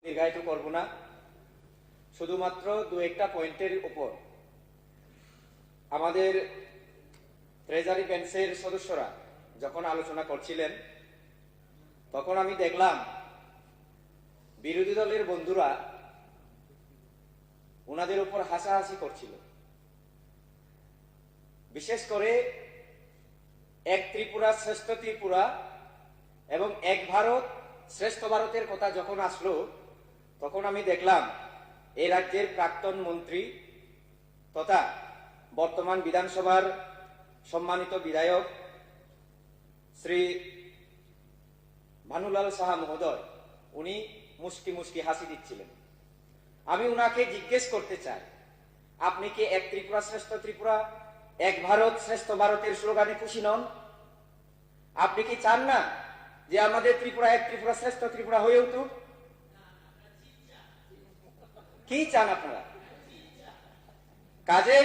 দীর্ঘায়িত করব না, শুধুমাত্র দু একটা পয়েন্টের উপর। আমাদের ট্রেজারি বেঞ্চের সদস্যরা যখন আলোচনা করছিলেন তখন আমি দেখলাম বিরোধী দলের বন্ধুরা ওনাদের উপর হাসাহাসি করছিল। বিশেষ করে এক ত্রিপুরা শ্রেষ্ঠ ত্রিপুরা এবং এক ভারত শ্রেষ্ঠ ভারতের কথা যখন আসলো তখন আমি দেখলাম এই রাজ্যের প্রাক্তন মন্ত্রী তথা বর্তমান বিধানসভার সম্মানিত বিধায়ক শ্রী ভানুলাল সাহা মহোদয় উনি মুস্কি মুস্কি হাসি দিচ্ছিলেন। আমি উনাকে জিজ্ঞেস করতে চাই, আপনি কি এক ত্রিপুরা শ্রেষ্ঠ ত্রিপুরা এক ভারত শ্রেষ্ঠ ভারতের স্লোগানে খুশি নন? আপনি কি চান না যে আমাদের ত্রিপুরা এক ত্রিপুরা শ্রেষ্ঠ ত্রিপুরা হয়ে উঠুক? কি চান আপনারা? কাজে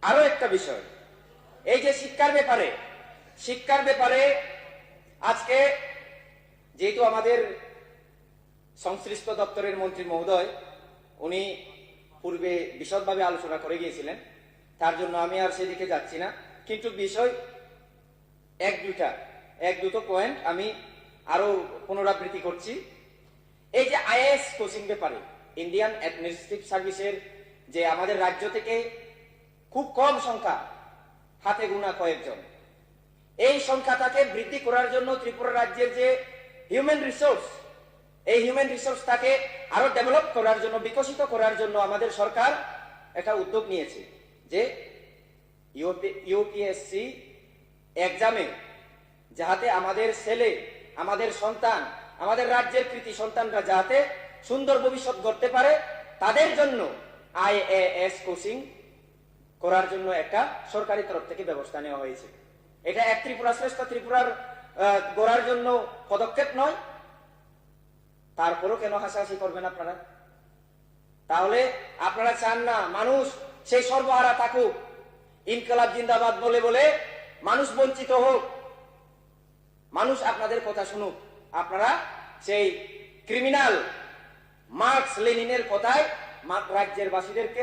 আরো একটা বিষয়, এই যে শিক্ষার ব্যাপারে আজকে যেহেতু আমাদের সংশ্লিষ্ট দপ্তরের মন্ত্রী মহোদয় উনি পূর্বে বিশদভাবে আলোচনা করে গিয়েছিলেন, তার জন্য আমি আর সেদিকে যাচ্ছি না, কিন্তু বিষয় এক দুটো পয়েন্ট আমি আরো পুনরাবৃত্তি করছি। এই যে আইএএস কোচিং ব্যাপারে ইন্ডিয়ান অ্যাডমিনিস্ট্রেটিভ সার্ভিসের যে আমাদের রাজ্য থেকে খুব কম সংখ্যা, হাতে গোনা কয়েকজন, এই সংখ্যাটাকে বৃদ্ধি করার জন্য ত্রিপুরা রাজ্যের যে হিউম্যান রিসোর্স, এই হিউম্যান রিসোর্সটাকে আরো ডেভেলপ করার জন্য, বিকশিত করার জন্য আমাদের সরকার একটা উদ্যোগ নিয়েছে যে ইউপিএসসি এক্সামে যাতে আমাদের ছেলে, আমাদের সন্তান, আমাদের রাজ্যের কৃতি সন্তানরা যাতে সুন্দর ভবিষ্যৎ গড়তে পারে তাদের জন্য আইএএস কোচিং করার জন্য একটা সরকারি তরফ থেকে ব্যবস্থা নেওয়া হয়েছে। এটা এক ত্রিপুরা শ্রেষ্ঠ ত্রিপুরার গড়ার জন্য পদক্ষেপ নয়, তারপরও কেন হাসাহাসি করবেন আপনারা? তাহলে আপনারা চান না মানুষ সেই সর্বহারা থাকুক, ইনকলাব জিন্দাবাদ বলে বলে মানুষ বঞ্চিত হোক, মানুষ আপনাদের কথা শুনুক। আপনারা সেই ক্রিমিনাল মার্কস লেনিনের কথায়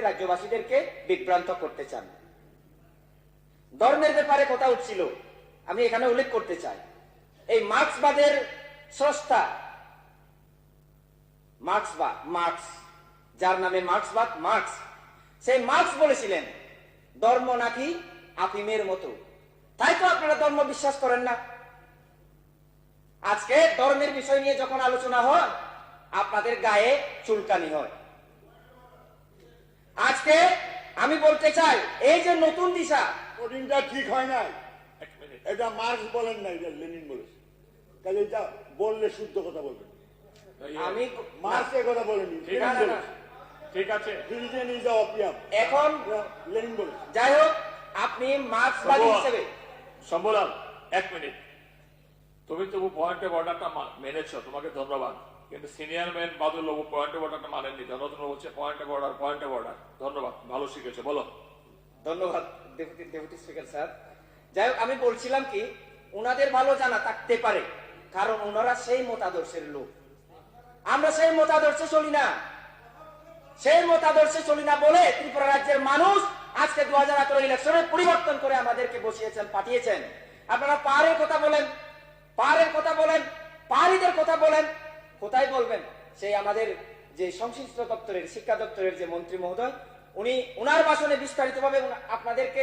রাজ্যবাসীদেরকে বিভ্রান্ত করতে চান। ধর্মের ব্যাপারে কথা উঠছিল, আমি এখানে উল্লেখ করতে চাই, এই মার্ক্সবাদের স্রষ্টা মার্ক্স, যার নামে মার্ক্সবাদ, মার্ক্স, সেই মার্ক্স বলেছিলেন ধর্ম নাকি আফিমের মতো। তাই তো আপনারা ধর্ম বিশ্বাস করেন না। আজকে ধর্মের বিষয় নিয়ে যখন আলোচনা হয় আপনাদের গায়ে চুলকানি হয়। আজকে আমি বলতে চাই এই যে নতুন দিশা, ওটা ঠিক হয় নাই, এটা মার্ক্স বলেন না, এটা লেনিন বলেছে। তাহলে এটা বললে শুদ্ধ কথা বলবেন। আমি মার্ক্স এ কথা বলেনি, ঠিক আছে, এখন লেনিন বলেছে। যাই হোক, আপনি মার্ক্সবাদী হিসেবে শম্ভুলাল এক মিনিট, তুমি তবু পয়েন্ট অফ অর্ডারটা মেনেছ, তোমাকে ধন্যবাদ। কিন্তু সিনিয়র ম্যান বাদুল পয়েন্ট অফ অর্ডারটা মানেননি, নতুন বলছে পয়েন্ট অফ অর্ডার। ধন্যবাদ, ভালো শিখেছো, বলো। ধন্যবাদ ডেপুটি স্পিকার স্যার। যাই হোক, আমি বলছিলাম কি, উনাদের ভালো জানা থাকতে পারে, কারণ ওনারা সেই মতাদর্শের লোক। আমরা সেই মতাদর্শে চলি না বলে ত্রিপুরা রাজ্যের মানুষ আজকে 2018 ইলেকশনে পরিবর্তন করে আমাদেরকে বসিয়েছেন, পাঠিয়েছেন। আপনারা পাহাড়ের কথা বলেন, পাহাড়িদের কথা বলেন, কোথায় বলবেন? সেই আমাদের যে সংশ্লিষ্ট দপ্তরের, শিক্ষা দপ্তরের যে মন্ত্রী মহোদয়, উনি ওনার ভাষণে বিস্তারিতভাবে আপনাদেরকে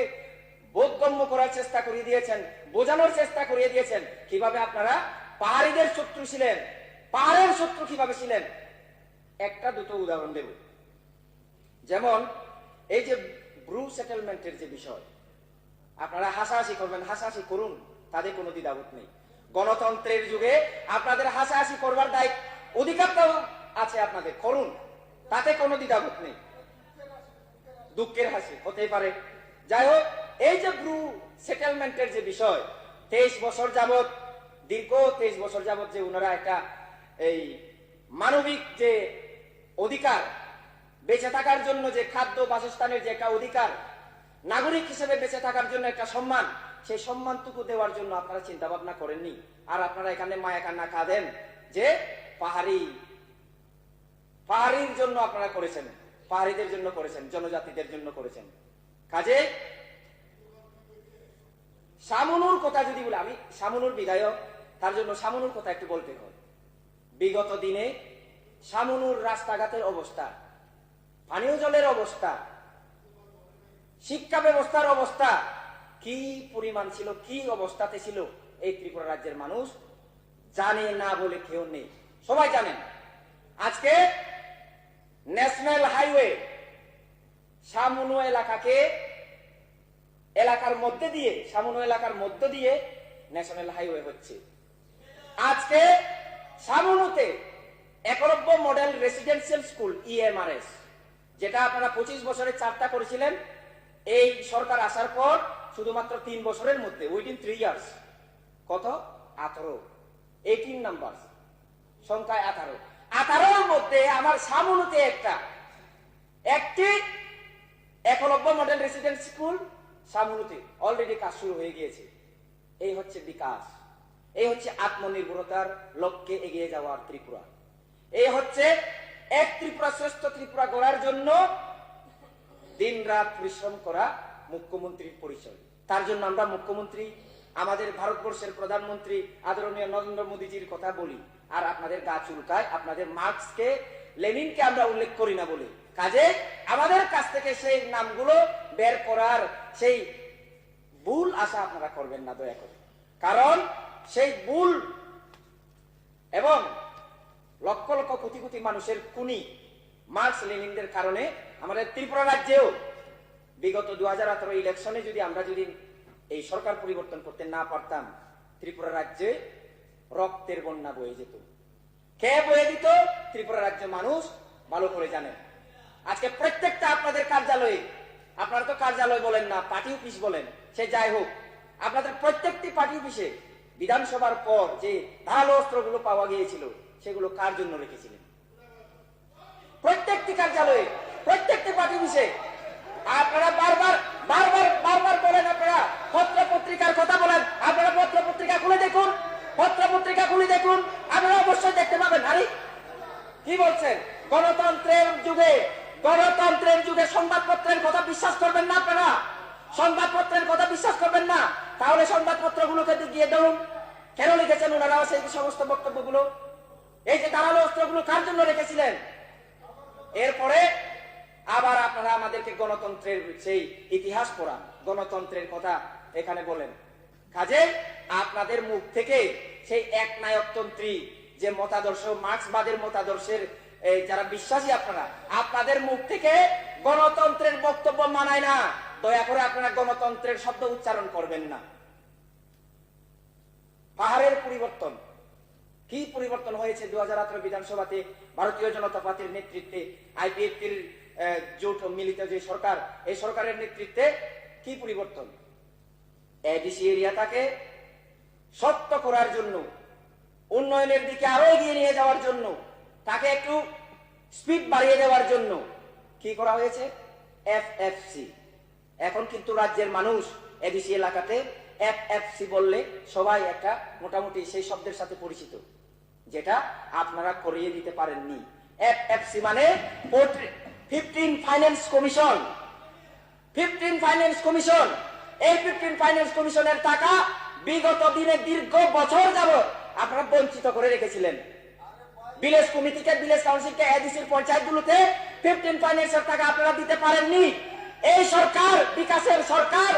বোধগম্য করার চেষ্টা করিয়ে দিয়েছেন, বোঝানোর চেষ্টা করিয়ে দিয়েছেন কিভাবে আপনারা পাহাড়িদের শত্রু ছিলেন, পাহাড়ের শত্রু কিভাবে ছিলেন। একটা দুটো উদাহরণ দেব, যেমন এই যে ব্রু সেটেলমেন্টের যে বিষয়, আপনারা হাসাহাসি করবেন, হাসাহাসি করুন, তাদের কোনো দ্বিধাবোধ নেই। গণতন্ত্রের যুগে আপনাদের হাসাহাসি করবার দায়িত্ব, অধিকারটাও আছে আপনাদের, করুন, তাতে কোনো দ্বিধাবোধ নেই। দুঃখের হাসি হতেই পারে। যাই হোক, এই যে ব্রু সেটেলমেন্টের যে বিষয়, 23 বছর যাবত, দীর্ঘ 23 বছর যাবত যে ওনারা একটা এই মানবিক যে অধিকার, বেঁচে থাকার জন্য যে খাদ্য বাসস্থানের যে একটা অধিকার, নাগরিক হিসেবে বেঁচে থাকার জন্য একটা সম্মান, সেই সম্মানটুকু দেওয়ার জন্য আপনারা চিন্তা ভাবনা করেননি। আর আপনারা এখানে মায়া কান্না কাঁদেন যে পাহাড়ি পাহাড়ির জন্য আপনারা করেছেন, পাহাড়িদের জন্য করেছেন, জনজাতিদের জন্য করেছেন। কাজে শামনুর কথা যদি বলি, আমি শামনুর বিধায়ক, তার জন্য শামনুর কথা একটু বলতে হয়। বিগত দিনে শামনুর রাস্তাঘাটের অবস্থা, পানীয় জলের অবস্থা, শিক্ষা ব্যবস্থার অবস্থা কি পরিমাণ ছিল, কি অবস্থাতে ছিল, এই ত্রিপুরা রাজ্যের মানুষ জানে না বলে কেউ নেই, সবাই জানেন। আজকে ন্যাশনাল হাইওয়ে শামনু এলাকার মধ্যে দিয়ে, শামনু এলাকার মধ্য দিয়ে ন্যাশনাল হাইওয়ে হচ্ছে। আজকে শামনুতে Eklavya model residential school EMRS, যেটা আপনারা 25 বছরে 4টা করেছিলেন, এই সরকার আসার পর শুধুমাত্র 3 বছরের মধ্যে, উইদিন 3 ইয়ার্স, কত 18 নাম্বার সংখ্যায় 18 মধ্যে আমার শামনুতে একটি একলব্য মডেল রেসিডেন্স স্কুল শামনুতে অলরেডি কাজ শুরু হয়ে গিয়েছে। এই হচ্ছে বিকাশ, এই হচ্ছে আত্মনির্ভরতার লক্ষ্যে এগিয়ে যাওয়ার ত্রিপুরা। এই হচ্ছে এক ত্রিপুরা শ্রেষ্ঠ ত্রিপুরা গড়ার জন্য দিন রাত পরিশ্রম করা মুখ্যমন্ত্রীর পরিচয়। তার জন্য আমরা মুখ্যমন্ত্রী, আমাদের ভারতবর্ষের প্রধানমন্ত্রী আদরণীয় নরেন্দ্র মোদীজির কথা বলি, আর আপনাদের গা চুলকায়, আপনাদের মার্কসকে, লেনিনকে আমরা উল্লেখ করি না বলে। কাজে আমাদের কাছ থেকে সেই নামগুলো বের করার সেই ভুল আশা আপনারা করবেন না দয়া করে, কারণ সেই ভুল এবং লক্ষ লক্ষ কোটি কোটি মানুষের খুনি মার্কস লেনিনদের কারণে আমাদের ত্রিপুরা রাজ্যেও বিগত 2018 ইলেকশনে যদি এই সরকার পরিবর্তন করতে না পারতাম, ত্রিপুরা রাজ্যে রক্তের বন্যা বয়ে যেত। কে বয়ে দিত? ত্রিপুরা রাজ্য মানুষ ভালো করে জানেন। আজকে প্রত্যেকটা আপনাদের কার্যালয়ে, আপনারা তো কার্যালয় বলেন না, পার্টি অফিস বলেন, সে যাই হোক, আপনাদের প্রত্যেকটি পার্টি অফিসে বিধানসভার পর যে ধারালো অস্ত্রগুলো পাওয়া গিয়েছিল, সেগুলো কার জন্য রেখেছিলেন? প্রত্যেকটি কার্যালয়ে, প্রত্যেকটি পার্টি অফিসে আপনারা বারবার বলেন, আপনারা পত্র পত্রিকার কথা বলেন, আপনারা পত্র পত্রিকা খুলে দেখুন, পত্র পত্রিকা খুলে দেখুন, আপনারা অবশ্যই দেখতে পাবেন। আরে কি বলছেন? গণতন্ত্রের যুগে সংবাদপত্রের কথা বিশ্বাস করবেন না আপনারা? সংবাদপত্রের কথা বিশ্বাস করবেন না? তাহলে সংবাদপত্রগুলোকে গিয়ে দেখুন কেন লিখেছেন ওনারা সেই সমস্ত বক্তব্যগুলো। এই যে ধারালো অস্ত্রগুলো কার জন্য রেখেছিলেন? এরপরে আবার আপনারা আমাদেরকে গণতন্ত্রের সেই ইতিহাস পড়ান, গণতন্ত্রের কথা এখানে বলেন। কাজে আপনাদের মুখ থেকে সেই একনায়কতন্ত্রী যে মতাদর্শ, মার্ক্সবাদের মতাদর্শের যারা বিশ্বাসী আপনাদের মুখ থেকে গণতন্ত্রের বক্তব্য মানায় না। দয়া করে আপনারা গণতন্ত্রের শব্দ উচ্চারণ করবেন না। পাহাড়ের পরিবর্তন, কি পরিবর্তন হয়েছে 2018 বিধানসভাতে ভারতীয় জনতা পার্টির নেতৃত্বে, IPFটির জোট মিলিত যে সরকার, এই সরকারের নেতৃত্বে কি পরিবর্তন? এডিসি এরিয়াটাকে শক্ত করার জন্য, উন্নয়নের দিকে আরো এগিয়ে নিয়ে যাওয়ার জন্য, তাকে একটু স্পিড বাড়িয়ে দেওয়ার জন্য কি করা হয়েছে? FFC। এখন কিন্তু রাজ্যের মানুষ এডিসি এলাকাতে FFC বললে সবাই একটা মোটামুটি সেই শব্দের সাথে পরিচিত, যেটা আপনারা করিয়ে দিতে পারেননি। FFC মানে 15 ফাইন্যান্স কমিশন। 15 ফাইন্যান্স কমিশন, এই 15 ফাইন্যান্স কমিশনের টাকা বিগত দিনে দীর্ঘ বছর যাবত আপনারা বঞ্চিত করে রেখেছিলেন। ভিলেজ কমিটিকে, ভিলেজ কাউন্সিলকে, এডিসির পঞ্চায়েতগুলোতে 15 ফাইন্যান্সের টাকা আপনারা দিতে পারেননি। এই সরকার, বিকাশের সরকার,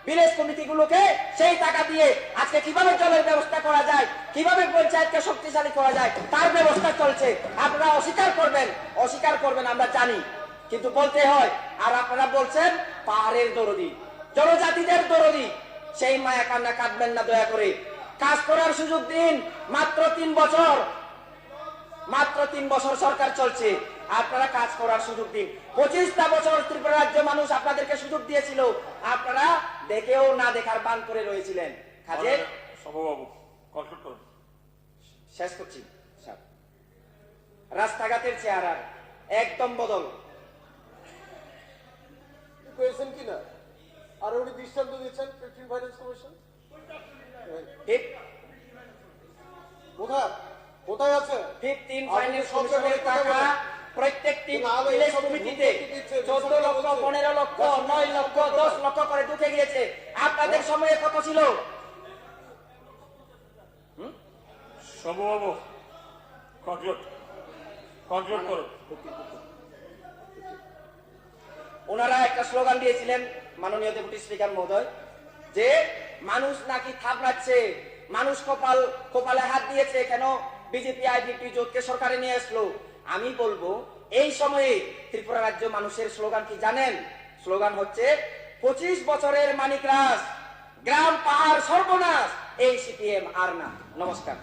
ভিলেজ কমিটিগুলোকে সেই টাকা দিয়ে আজকে কিভাবে জলের ব্যবস্থা করা যায়, কিভাবে পঞ্চায়েতকে শক্তিশালী করা যায়, তার ব্যবস্থা চলছে। আপনারা অস্বীকার করবেন আমরা জানি, কিন্তু বলতে হয়। আর আপনারা বলছেন পাহাড়ের দরদি, জনজাতিদের দরদি, সেই মায়া কান্না কাঁদবেন না দয়া করে। কাজ করার সুযোগ দিন। মাত্র 3 বছর সরকার চলছে, আপনারা কাজ করার সুযোগ দিন। 25টা বছর ত্রিপুরা রাজ্য মানুষ আপনাদেরকে সুযোগ দিয়েছিল, আপনারা দেখেও না দেখার বান করে রয়েছিলেন। কাজে সভাবাবু কন্ট্রোল করুন। শেষ করছি। রাস্তাঘাটের চেহারা একদম বদল পেয়েছেন কিনা? আর উনি দৃষ্টান্ত দিচ্ছেন 15 ফাইন্যান্স কমিশন কোথায় আছে? 15 ফাইন্যান্স কমিশনের টাকা প্রত্যেকটি কিন্তু আরো ভিলেজ এসব কমিটিতে ভুল দিচ্ছে, 14 লক্ষ, বলছে। 15 লক্ষ, 9 লক্ষ, 10 লক্ষ করে ঢুকে গিয়েছে। আপনাদের সময়ে কত ছিল? শম্ভুবাবু কনক্লুড করুন। ওনারা একটা স্লোগান দিয়েছিলেন মাননীয় ডেপুটি স্পিকার মহোদয়, যে মানুষ নাকি থাপড়াচ্ছে, মানুষ কপালে হাত দিয়েছে, কেন বিজেপি আইডিপি জোটকে সরকারে নিয়ে আসলো। আমি বলবো এই সময়ে ত্রিপুরা রাজ্য মানুষের স্লোগান কি জানেন? স্লোগান হচ্ছে 25 বছরের মানিক রাজ, গ্রাম পাহাড় সর্বনাশ, এই সিপিএম আর না। নমস্কার।